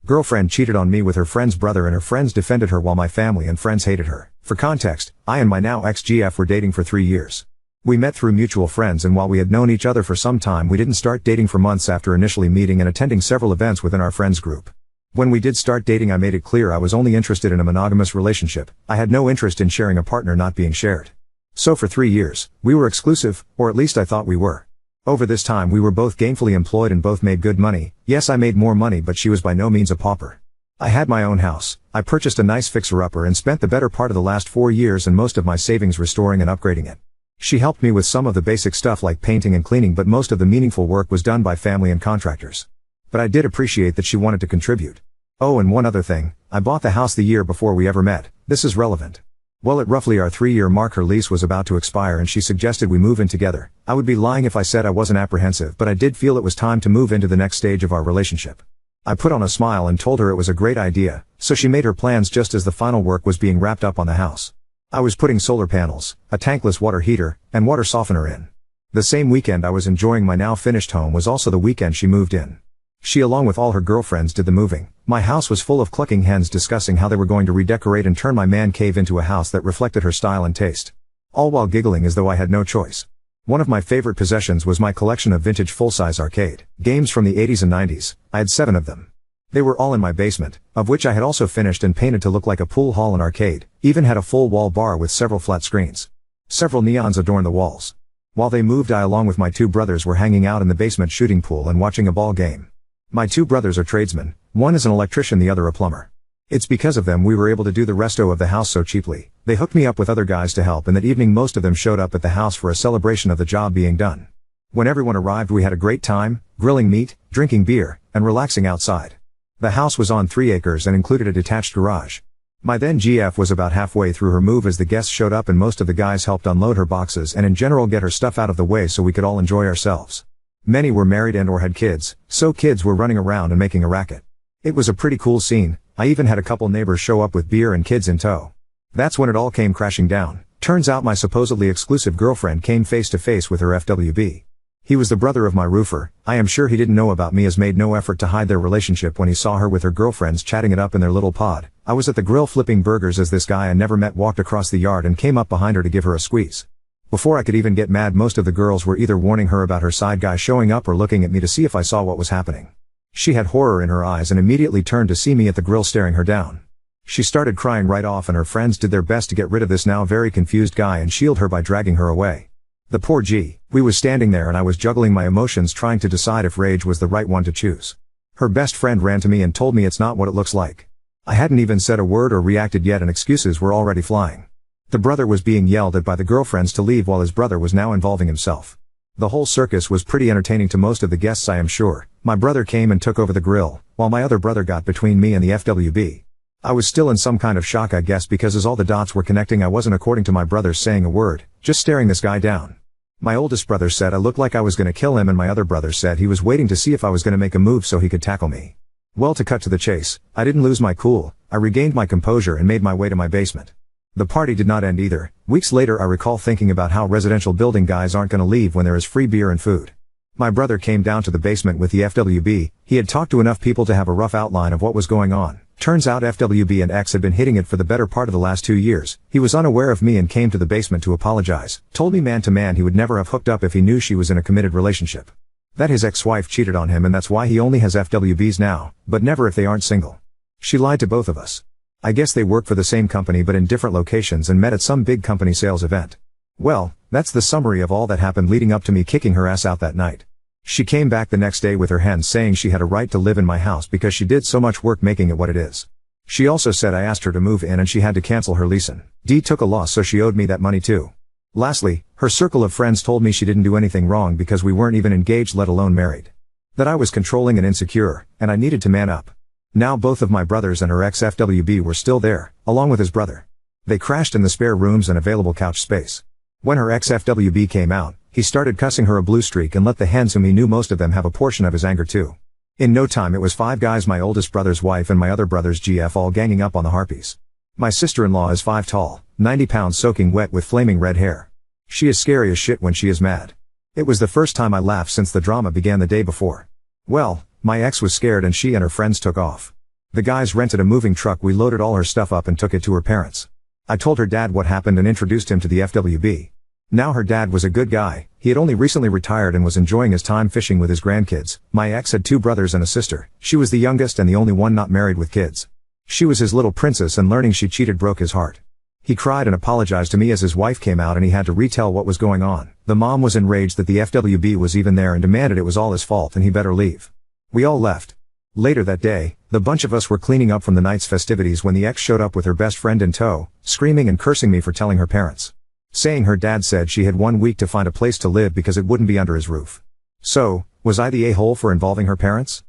Girlfriend cheated on me with her friend's brother and her friends defended her while my family and friends hated her. For context, I and my now ex-GF were dating for 3 years. We met through mutual friends and while we had known each other for some time we didn't start dating for months after initially meeting and attending several events within our friends group. When we did start dating I made it clear I was only interested in a monogamous relationship. I had no interest in sharing a partner not being shared. So for 3 years, we were exclusive, or at least I thought we were. Over this time we were both gainfully employed and both made good money. Yes, I made more money but she was by no means a pauper. I had my own house, I purchased a nice fixer-upper and spent the better part of the last 4 years and most of my savings restoring and upgrading it. She helped me with some of the basic stuff like painting and cleaning but most of the meaningful work was done by family and contractors. But I did appreciate that she wanted to contribute. Oh, and one other thing, I bought the house the year before we ever met. This is relevant. Well, at roughly our 3-year mark her lease was about to expire and she suggested we move in together. I would be lying if I said I wasn't apprehensive but I did feel it was time to move into the next stage of our relationship. I put on a smile and told her it was a great idea, so she made her plans just as the final work was being wrapped up on the house. I was putting solar panels, a tankless water heater, and water softener in. The same weekend I was enjoying my now finished home was also the weekend she moved in. She along with all her girlfriends did the moving. My house was full of clucking hens discussing how they were going to redecorate and turn my man cave into a house that reflected her style and taste. All while giggling as though I had no choice. One of my favorite possessions was my collection of vintage full-size arcade games from the 80s and 90s. I had 7 of them. They were all in my basement, of which I had also finished and painted to look like a pool hall and arcade, even had a full wall bar with several flat screens. Several neons adorned the walls. While they moved I along with my 2 brothers were hanging out in the basement shooting pool and watching a ball game. My 2 brothers are tradesmen, one is an electrician the other a plumber. It's because of them we were able to do the resto of the house so cheaply. They hooked me up with other guys to help and that evening most of them showed up at the house for a celebration of the job being done. When everyone arrived we had a great time, grilling meat, drinking beer, and relaxing outside. The house was on 3 acres and included a detached garage. My then GF was about halfway through her move as the guests showed up and most of the guys helped unload her boxes and in general get her stuff out of the way so we could all enjoy ourselves. Many were married and or had kids, so kids were running around and making a racket. It was a pretty cool scene. I even had a couple neighbors show up with beer and kids in tow. That's when it all came crashing down. Turns out my supposedly exclusive girlfriend came face to face with her FWB. He was the brother of my roofer. I am sure he didn't know about me as made no effort to hide their relationship when he saw her with her girlfriends chatting it up in their little pod. I was at the grill flipping burgers as this guy I never met walked across the yard and came up behind her to give her a squeeze. Before I could even get mad most of the girls were either warning her about her side guy showing up or looking at me to see if I saw what was happening. She had horror in her eyes and immediately turned to see me at the grill staring her down. She started crying right off and her friends did their best to get rid of this now very confused guy and shield her by dragging her away. The poor G. We was standing there and I was juggling my emotions trying to decide if rage was the right one to choose. Her best friend ran to me and told me it's not what it looks like. I hadn't even said a word or reacted yet and excuses were already flying. The brother was being yelled at by the girlfriends to leave while his brother was now involving himself. The whole circus was pretty entertaining to most of the guests I am sure. My brother came and took over the grill, while my other brother got between me and the FWB. I was still in some kind of shock I guess because as all the dots were connecting I wasn't according to my brothers saying a word, just staring this guy down. My oldest brother said I looked like I was gonna kill him and my other brother said he was waiting to see if I was gonna make a move so he could tackle me. Well, to cut to the chase, I didn't lose my cool, I regained my composure and made my way to my basement. The party did not end either. Weeks later I recall thinking about how residential building guys aren't gonna leave when there is free beer and food. My brother came down to the basement with the FWB, he had talked to enough people to have a rough outline of what was going on. Turns out FWB and X had been hitting it for the better part of the last 2 years. He was unaware of me and came to the basement to apologize, told me man to man he would never have hooked up if he knew she was in a committed relationship. That his ex-wife cheated on him and that's why he only has FWBs now, but never if they aren't single. She lied to both of us. I guess they work for the same company but in different locations and met at some big company sales event. Well, that's the summary of all that happened leading up to me kicking her ass out that night. She came back the next day with her hens saying she had a right to live in my house because she did so much work making it what it is. She also said I asked her to move in and she had to cancel her lease-in. D took a loss so she owed me that money too. Lastly, her circle of friends told me she didn't do anything wrong because we weren't even engaged let alone married. That I was controlling and insecure, and I needed to man up. Now both of my brothers and her ex-FWB were still there, along with his brother. They crashed in the spare rooms and available couch space. When her ex-FWB came out, he started cussing her a blue streak and let the hens whom he knew most of them have a portion of his anger too. In no time it was 5 guys, my oldest brother's wife and my other brother's GF all ganging up on the harpies. My sister-in-law is 5 tall, 90 pounds soaking wet with flaming red hair. She is scary as shit when she is mad. It was the first time I laughed since the drama began the day before. Well, my ex was scared and she and her friends took off. The guys rented a moving truck. We loaded all her stuff up and took it to her parents. I told her dad what happened and introduced him to the FWB. Now her dad was a good guy, he had only recently retired and was enjoying his time fishing with his grandkids. My ex had 2 brothers and a sister. She was the youngest and the only one not married with kids. She was his little princess, and learning she cheated broke his heart. He cried and apologized to me as his wife came out and he had to retell what was going on. The mom was enraged that the FWB was even there and demanded it was all his fault and he better leave. We all left. Later that day, the bunch of us were cleaning up from the night's festivities when the ex showed up with her best friend in tow, screaming and cursing me for telling her parents. Saying her dad said she had 1 week to find a place to live because it wouldn't be under his roof. So, was I the a-hole for involving her parents?